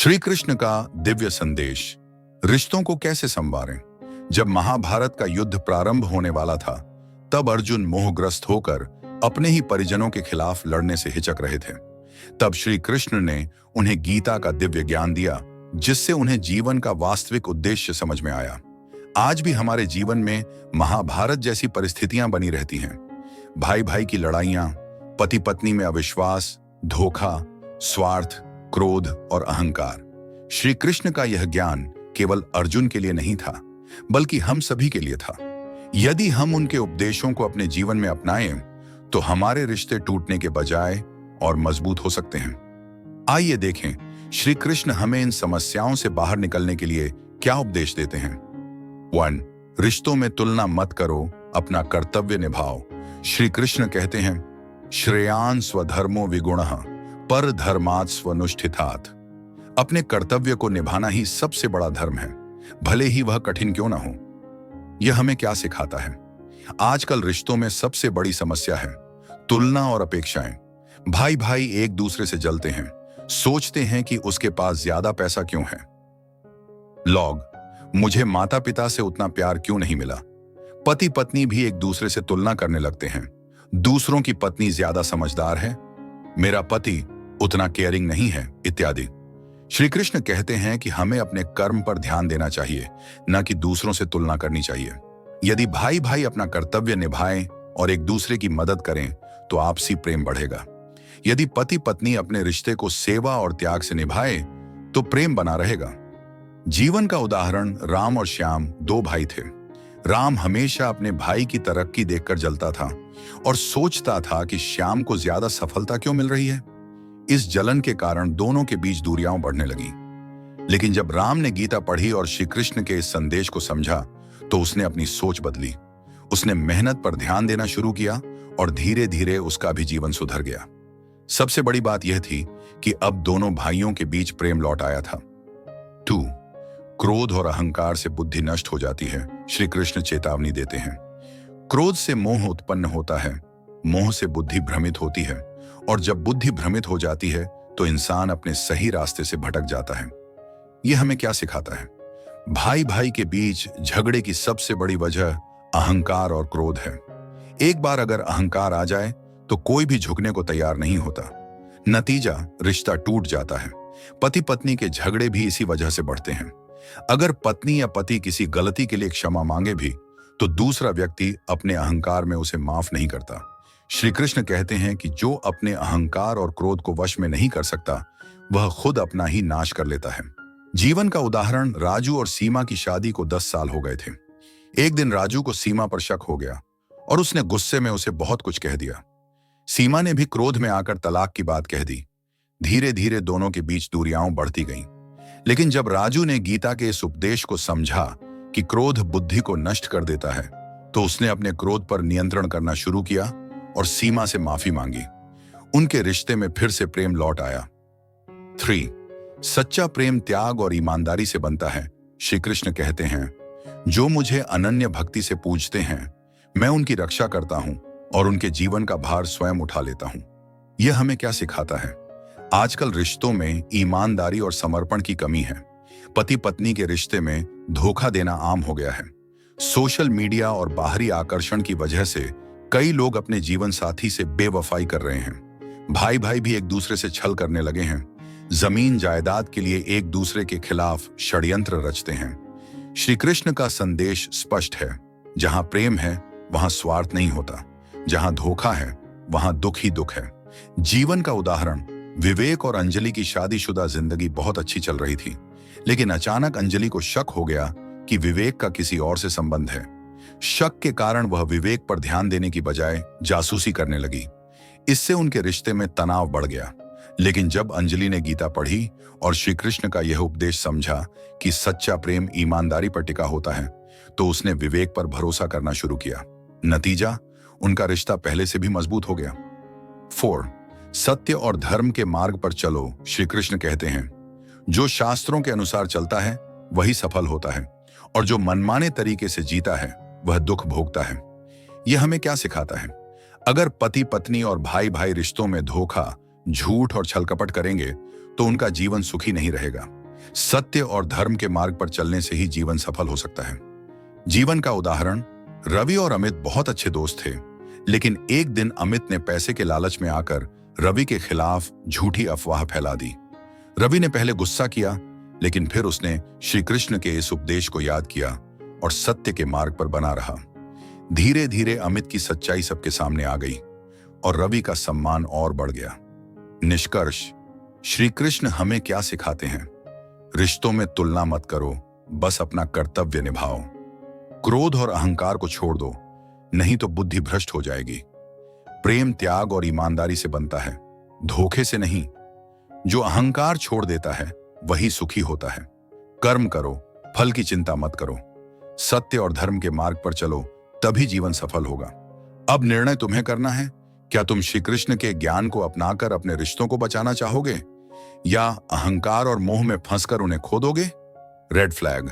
श्री कृष्ण का दिव्य संदेश रिश्तों को कैसे संवारें। जब महाभारत का युद्ध प्रारंभ होने वाला था, तब अर्जुन मोहग्रस्त होकर अपने ही परिजनों के खिलाफ लड़ने से हिचक रहे थे। तब श्री कृष्ण ने उन्हें गीता का दिव्य ज्ञान दिया, जिससे उन्हें जीवन का वास्तविक उद्देश्य समझ में आया। आज भी हमारे जीवन में महाभारत जैसी परिस्थितियां बनी रहती हैं। भाई भाई की लड़ाइयां, पति पत्नी में अविश्वास, धोखा, स्वार्थ, क्रोध और अहंकार। श्री कृष्ण का यह ज्ञान केवल अर्जुन के लिए नहीं था, बल्कि हम सभी के लिए था। यदि हम उनके उपदेशों को अपने जीवन में अपनाएं, तो हमारे रिश्ते टूटने के बजाय और मजबूत हो सकते हैं। आइए देखें, श्री कृष्ण हमें इन समस्याओं से बाहर निकलने के लिए क्या उपदेश देते हैं। 1. रिश्तों में तुलना मत करो, अपना कर्तव्य निभाओ। श्री कृष्ण कहते हैं, श्रेयान स्वधर्मो विगुणः पर धर्मात् स्वनुष्ठितात्। अपने कर्तव्य को निभाना ही सबसे बड़ा धर्म है, भले ही वह कठिन क्यों ना हो। यह हमें क्या सिखाता है? आजकल रिश्तों में सबसे बड़ी समस्या है तुलना और अपेक्षाएं। भाई भाई एक दूसरे से जलते हैं, सोचते हैं कि उसके पास ज्यादा पैसा क्यों है। मुझे माता पिता से उतना प्यार क्यों नहीं मिला। पति पत्नी भी एक दूसरे से तुलना करने लगते हैं। दूसरों की पत्नी ज्यादा समझदार है, मेरा पति उतना केयरिंग नहीं है, इत्यादि। श्री कृष्ण कहते हैं कि हमें अपने कर्म पर ध्यान देना चाहिए, न कि दूसरों से तुलना करनी चाहिए। यदि भाई भाई अपना कर्तव्य निभाएं और एक दूसरे की मदद करें, तो आपसी प्रेम बढ़ेगा। यदि पति पत्नी अपने रिश्ते को सेवा और त्याग से निभाए, तो प्रेम बना रहेगा। जीवन का उदाहरण राम और श्याम, दो भाई थे। राम हमेशा अपने भाई की तरक्की देखकर जलता था और सोचता था कि श्याम को ज्यादा सफलता क्यों मिल रही है। इस जलन के कारण दोनों के बीच दूरियां बढ़ने लगी। लेकिन जब राम ने गीता पढ़ी और श्री कृष्ण के इस संदेश को समझा, तो उसने अपनी सोच बदली। उसने मेहनत पर ध्यान देना शुरू किया और धीरे धीरे उसका भी जीवन सुधर गया। सबसे बड़ी बात यह थी कि अब दोनों भाइयों के बीच प्रेम लौट आया था। 2. क्रोध और अहंकार से बुद्धि नष्ट हो जाती है। श्री कृष्ण चेतावनी देते हैं, क्रोध से मोह उत्पन्न होता है, मोह से बुद्धि भ्रमित होती है, और जब बुद्धि भ्रमित हो जाती है, तो इंसान अपने सही रास्ते से भटक जाता है। यह हमें क्या सिखाता है? भाई भाई के बीच झगड़े की सबसे बड़ी वजह अहंकार और क्रोध है। एक बार अगर अहंकार आ जाए, तो कोई भी झुकने को तैयार नहीं होता। नतीजा, रिश्ता टूट जाता है। पति पत्नी के झगड़े भी इसी वजह से बढ़ते हैं। अगर पत्नी या पति किसी गलती के लिए क्षमा मांगे भी, तो दूसरा व्यक्ति अपने अहंकार में उसे माफ नहीं करता। श्री कृष्ण कहते हैं कि जो अपने अहंकार और क्रोध को वश में नहीं कर सकता, वह खुद अपना ही नाश कर लेता है। जीवन का उदाहरण, राजू और सीमा की शादी को 10 साल हो गए थे। एक दिन राजू को सीमा पर शक हो गया और उसने गुस्से में उसे बहुत कुछ कह दिया। सीमा ने भी क्रोध में आकर तलाक की बात कह दी। धीरे धीरे दोनों के बीच दूरियां बढ़ती गईं। लेकिन जब राजू ने गीता के इस उपदेश को समझा कि क्रोध बुद्धि को नष्ट कर देता है, तो उसने अपने क्रोध पर नियंत्रण करना शुरू किया और सीमा से माफी मांगी। उनके रिश्ते में फिर से प्रेम लौट आया। 3. सच्चा प्रेम त्याग और ईमानदारी से बनता है। श्री कृष्ण कहते हैं, जो मुझे अनन्य भक्ति से पूजते हैं, मैं उनकी रक्षा करता हूं और उनके जीवन का भार स्वयं उठा लेता हूं। यह हमें क्या सिखाता है? आजकल रिश्तों में ईमानदारी और समर्पण की कमी है। पति पत्नी के रिश्ते में धोखा देना आम हो गया है। सोशल मीडिया और बाहरी आकर्षण की वजह से कई लोग अपने जीवन साथी से बेवफाई कर रहे हैं। भाई भाई भी एक दूसरे से छल करने लगे हैं। जमीन जायदाद के लिए एक दूसरे के खिलाफ षड्यंत्र रचते हैं। श्री कृष्ण का संदेश स्पष्ट है, जहां प्रेम है वहां स्वार्थ नहीं होता, जहां धोखा है वहां दुख ही दुख है। जीवन का उदाहरण, विवेक और अंजलि की शादीशुदा जिंदगी बहुत अच्छी चल रही थी, लेकिन अचानक अंजलि को शक हो गया कि विवेक का किसी और से संबंध है। शक के कारण वह विवेक पर ध्यान देने की बजाय जासूसी करने लगी। इससे उनके रिश्ते में तनाव बढ़ गया। लेकिन जब अंजलि ने गीता पढ़ी और श्री कृष्ण का यह उपदेश समझा कि सच्चा प्रेम ईमानदारी पर टिका होता है, तो उसने विवेक पर भरोसा करना शुरू किया। नतीजा, उनका रिश्ता पहले से भी मजबूत हो गया। 4. सत्य और धर्म के मार्ग पर चलो। श्री कृष्ण कहते हैं, जो शास्त्रों के अनुसार चलता है वही सफल होता है, और जो मनमाने तरीके से जीता है वह दुख भोगता है। यह हमें क्या सिखाता है? अगर पति पत्नी और भाई भाई रिश्तों में धोखा, झूठ और छलकपट करेंगे, तो उनका जीवन सुखी नहीं रहेगा। सत्य और धर्म के मार्ग पर चलने से ही जीवन सफल हो सकता है। जीवन का उदाहरण, रवि और अमित बहुत अच्छे दोस्त थे, लेकिन एक दिन अमित ने पैसे के लालच में आकर रवि के खिलाफ झूठी अफवाह फैला दी। रवि ने पहले गुस्सा किया, लेकिन फिर उसने श्री कृष्ण के इस उपदेश को याद किया और सत्य के मार्ग पर बना रहा। धीरे धीरे अमित की सच्चाई सबके सामने आ गई और रवि का सम्मान और बढ़ गया। निष्कर्ष, श्री कृष्ण हमें क्या सिखाते हैं? रिश्तों में तुलना मत करो, बस अपना कर्तव्य निभाओ। क्रोध और अहंकार को छोड़ दो, नहीं तो बुद्धि भ्रष्ट हो जाएगी। प्रेम त्याग और ईमानदारी से बनता है, धोखे से नहीं। जो अहंकार छोड़ देता है वही सुखी होता है। कर्म करो, फल की चिंता मत करो। सत्य और धर्म के मार्ग पर चलो, तभी जीवन सफल होगा। अब निर्णय तुम्हें करना है। क्या तुम श्री कृष्ण के ज्ञान को अपनाकर अपने रिश्तों को बचाना चाहोगे, या अहंकार और मोह में फंसकर उन्हें खो दोगे? Red flag.